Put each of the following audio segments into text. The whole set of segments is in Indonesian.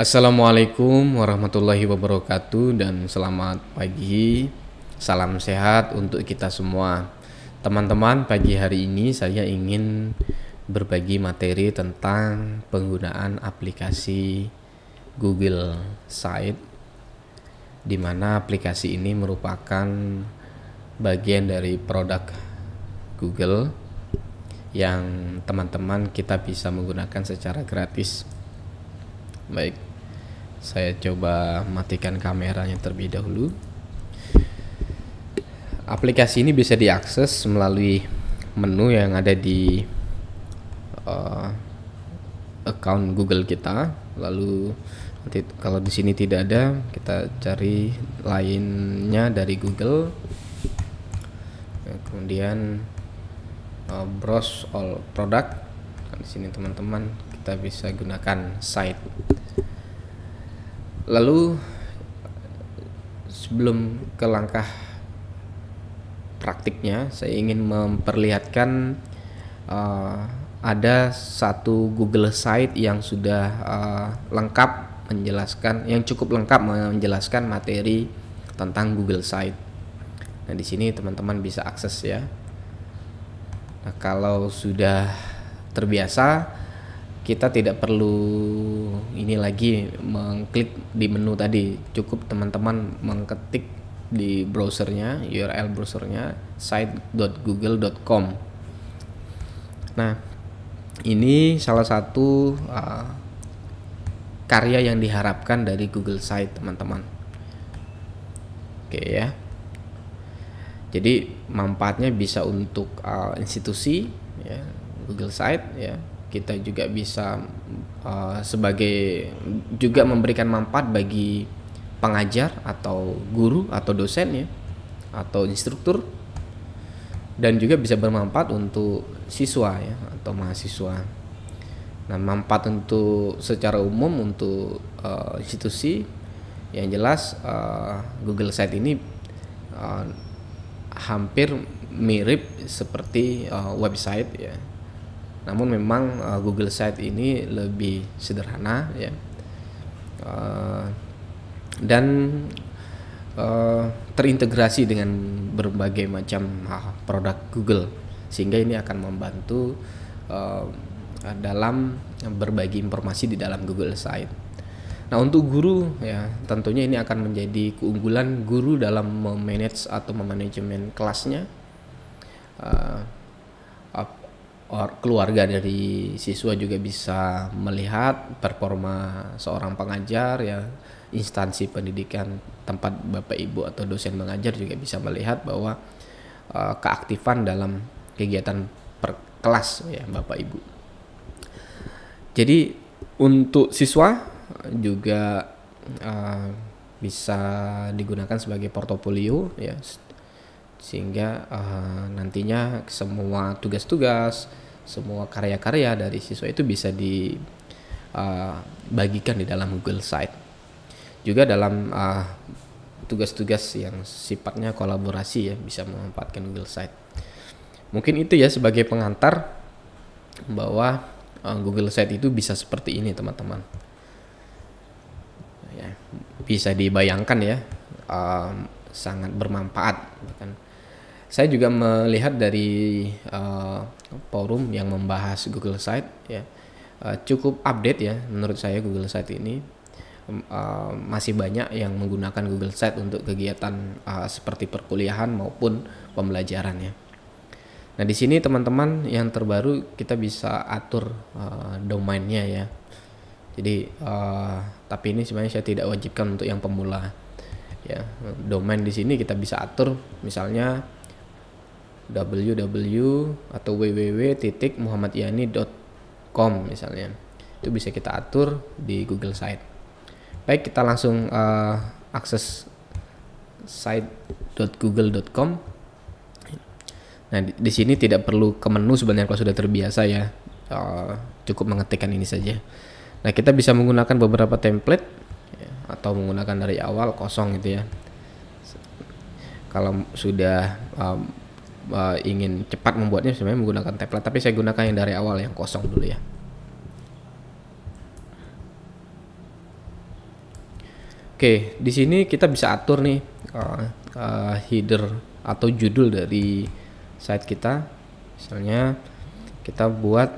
Assalamualaikum warahmatullahi wabarakatuh dan selamat pagi. Salam sehat untuk kita semua. Teman-teman, pagi hari ini saya ingin berbagi materi tentang penggunaan aplikasi Google Site, di mana aplikasi ini merupakan bagian dari produk Google yang teman-teman kita bisa menggunakan secara gratis. Baik, saya coba matikan kameranya terlebih dahulu. Aplikasi ini bisa diakses melalui menu yang ada di account Google kita. Lalu nanti kalau di sini tidak ada, kita cari lainnya dari Google. Kemudian browse all product. Di sini teman-teman kita bisa gunakan site. Lalu sebelum ke langkah praktiknya, saya ingin memperlihatkan ada satu Google Site yang sudah lengkap menjelaskan, yang cukup lengkap menjelaskan materi tentang Google Site. Nah, di sini teman-teman bisa akses ya. Nah, kalau sudah terbiasa, kita tidak perlu ini lagi mengklik di menu tadi, cukup teman-teman mengetik di browsernya, URL browsernya site.google.com. Nah, ini salah satu karya yang diharapkan dari Google Site, teman-teman. Oke ya. Jadi manfaatnya bisa untuk institusi ya, Google Site ya. Kita juga bisa sebagai juga memberikan manfaat bagi pengajar atau guru atau dosen ya, atau instruktur, dan juga bisa bermanfaat untuk siswa ya atau mahasiswa. Nah, manfaat untuk secara umum untuk institusi yang jelas, Google Site ini hampir mirip seperti website ya. Namun memang Google Site ini lebih sederhana ya, dan terintegrasi dengan berbagai macam produk Google, sehingga ini akan membantu dalam berbagi informasi di dalam Google Site. Nah, untuk guru ya, tentunya ini akan menjadi keunggulan guru dalam memanage atau memanajemen kelasnya. Keluarga dari siswa juga bisa melihat performa seorang pengajar ya, instansi pendidikan tempat Bapak Ibu atau dosen mengajar juga bisa melihat bahwa keaktifan dalam kegiatan per kelas ya Bapak Ibu. Jadi untuk siswa juga bisa digunakan sebagai portofolio ya, sehingga nantinya semua tugas-tugas, semua karya-karya dari siswa itu bisa dibagikan di dalam Google Site. Juga dalam tugas-tugas yang sifatnya kolaborasi ya, bisa memanfaatkan Google Site. Mungkin itu ya sebagai pengantar bahwa Google Site itu bisa seperti ini, teman-teman. Ya, bisa dibayangkan ya, sangat bermanfaat. Bahkan saya juga melihat dari forum yang membahas Google Site ya, cukup update ya menurut saya. Google Site ini masih banyak yang menggunakan Google Site untuk kegiatan seperti perkuliahan maupun pembelajaran ya. Nah, di sini teman-teman yang terbaru kita bisa atur domainnya ya. Jadi tapi ini sebenarnya saya tidak wajibkan untuk yang pemula ya. Domain di sini kita bisa atur, misalnya www atau www.muhammadyani.com misalnya. Itu bisa kita atur di Google Site. Baik, kita langsung akses site.google.com. Nah, di sini tidak perlu ke menu sebenarnya kalau sudah terbiasa ya. Cukup mengetikkan ini saja. Nah, kita bisa menggunakan beberapa template ya, atau menggunakan dari awal kosong gitu ya. Kalau sudah ingin cepat membuatnya, sebenarnya menggunakan template, tapi saya gunakan yang dari awal yang kosong dulu ya. Oke, di sini kita bisa atur nih header atau judul dari site kita. Misalnya kita buat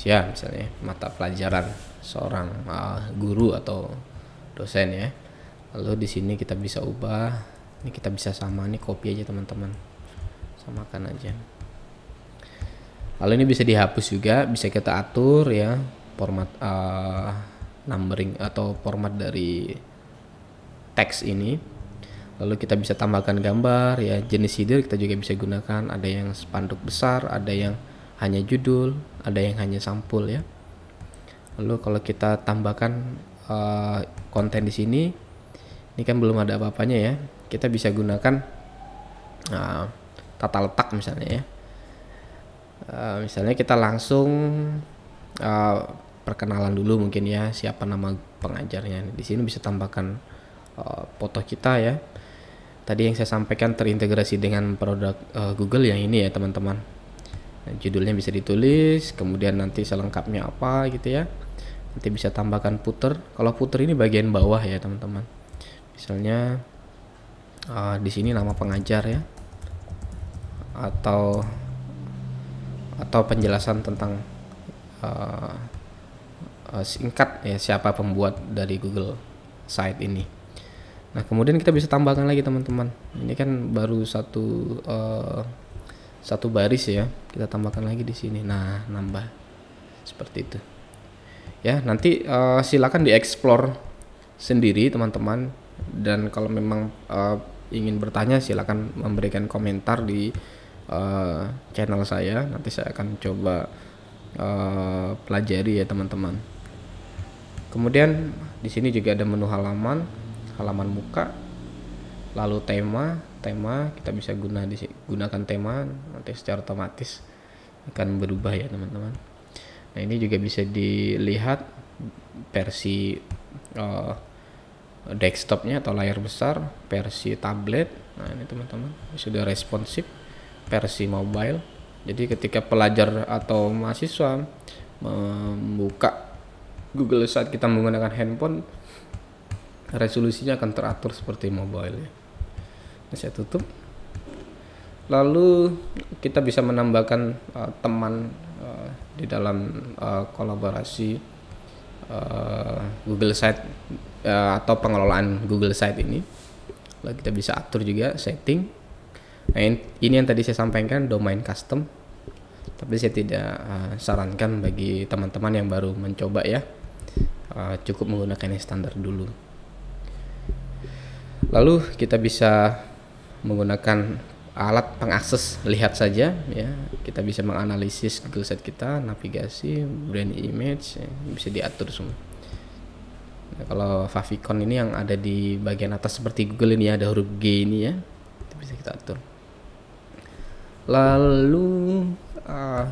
misalnya mata pelajaran seorang guru atau dosen ya. Lalu di sini kita bisa ubah. Ini kita bisa sama nih, copy aja teman-teman. Samakan aja. Lalu ini bisa dihapus juga, bisa kita atur ya format numbering atau format dari teks ini. Lalu kita bisa tambahkan gambar ya, jenis header kita juga bisa gunakan. Ada yang spanduk besar, ada yang hanya judul, ada yang hanya sampul ya. Lalu kalau kita tambahkan konten di sini, ini kan belum ada apa-apanya ya. Kita bisa gunakan tata letak misalnya ya. Misalnya kita langsung perkenalan dulu mungkin ya, siapa nama pengajarnya. Di sini bisa tambahkan foto kita ya. Tadi yang saya sampaikan terintegrasi dengan produk Google yang ini ya teman-teman. Nah, judulnya bisa ditulis, kemudian nanti selengkapnya apa gitu ya. Nanti bisa tambahkan footer. Kalau footer ini bagian bawah ya teman-teman. Misalnya di sini nama pengajar ya, atau penjelasan tentang singkat ya, siapa pembuat dari Google Site ini. Nah kemudian kita bisa tambahkan lagi teman-teman. Ini kan baru satu baris ya, kita tambahkan lagi di sini. Nah nambah seperti itu ya. Nanti silakan dieksplor sendiri teman-teman, dan kalau memang ingin bertanya silakan memberikan komentar di channel saya. Nanti saya akan coba pelajari ya teman-teman. Kemudian di sini juga ada menu halaman muka, lalu tema kita bisa gunakan tema, nanti secara otomatis akan berubah ya teman-teman. Nah ini juga bisa dilihat versi desktopnya atau layar besar, versi tablet. Nah ini teman-teman sudah responsif, versi mobile. Jadi ketika pelajar atau mahasiswa membuka Google Site kita menggunakan handphone, resolusinya akan teratur seperti mobile ya. Nah, saya tutup. Lalu kita bisa menambahkan teman di dalam kolaborasi Google Site atau pengelolaan Google Site ini. Lalu kita bisa atur juga setting. Nah, ini yang tadi saya sampaikan, domain custom. Tapi saya tidak sarankan bagi teman-teman yang baru mencoba ya. Cukup menggunakan yang standar dulu. Lalu kita bisa menggunakan alat pengakses lihat saja ya. Kita bisa menganalisis Google Site kita, navigasi, brand image ya, bisa diatur semua. Nah, kalau favicon ini yang ada di bagian atas seperti Google ini ada huruf G ini ya, itu bisa kita atur. Lalu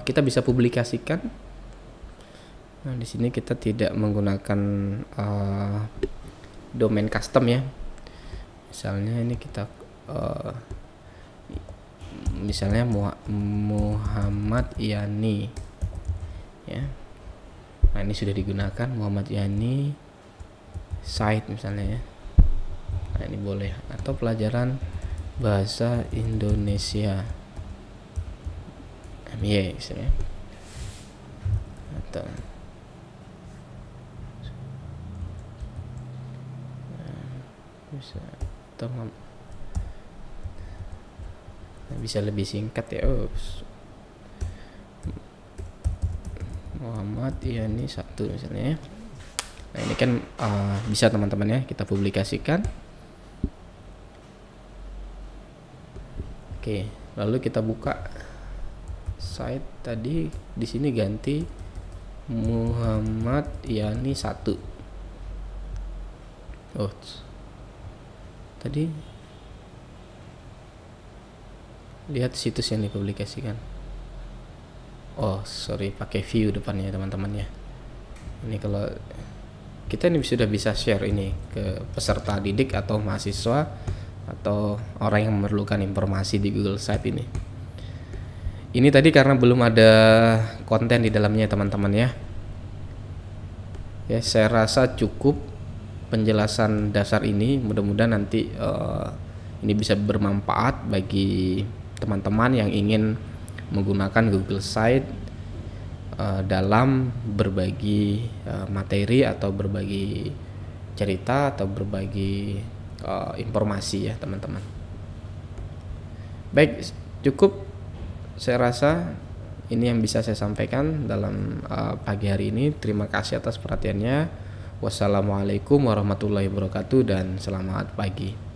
kita bisa publikasikan. Nah di sini kita tidak menggunakan domain custom ya. Misalnya ini kita misalnya Muhammad Yani ya. Nah ini sudah digunakan Muhammad Yani site misalnya ya. Nah ini boleh, atau pelajaran bahasa Indonesia MY misalnya, atau bisa bisa lebih singkat ya. Muhammad Yani 1 misalnya ya. Nah ini kan bisa teman-teman ya kita publikasikan. Oke, lalu kita buka site tadi, di sini ganti Muhammad Yani 1. Tadi lihat situs yang dipublikasikan. Sorry, pakai view depannya teman-teman ya. Ini kalau kita ini sudah bisa share ini ke peserta didik atau mahasiswa atau orang yang memerlukan informasi di Google Site ini. Ini tadi karena belum ada konten di dalamnya teman-teman ya. Ya, saya rasa cukup penjelasan dasar ini. Mudah-mudahan nanti ini bisa bermanfaat bagi teman-teman yang ingin menggunakan Google Site dalam berbagi materi atau berbagi cerita atau berbagi informasi ya teman-teman. Baik, cukup saya rasa ini yang bisa saya sampaikan dalam pagi hari ini. Terima kasih atas perhatiannya. Wassalamualaikum warahmatullahi wabarakatuh dan selamat pagi.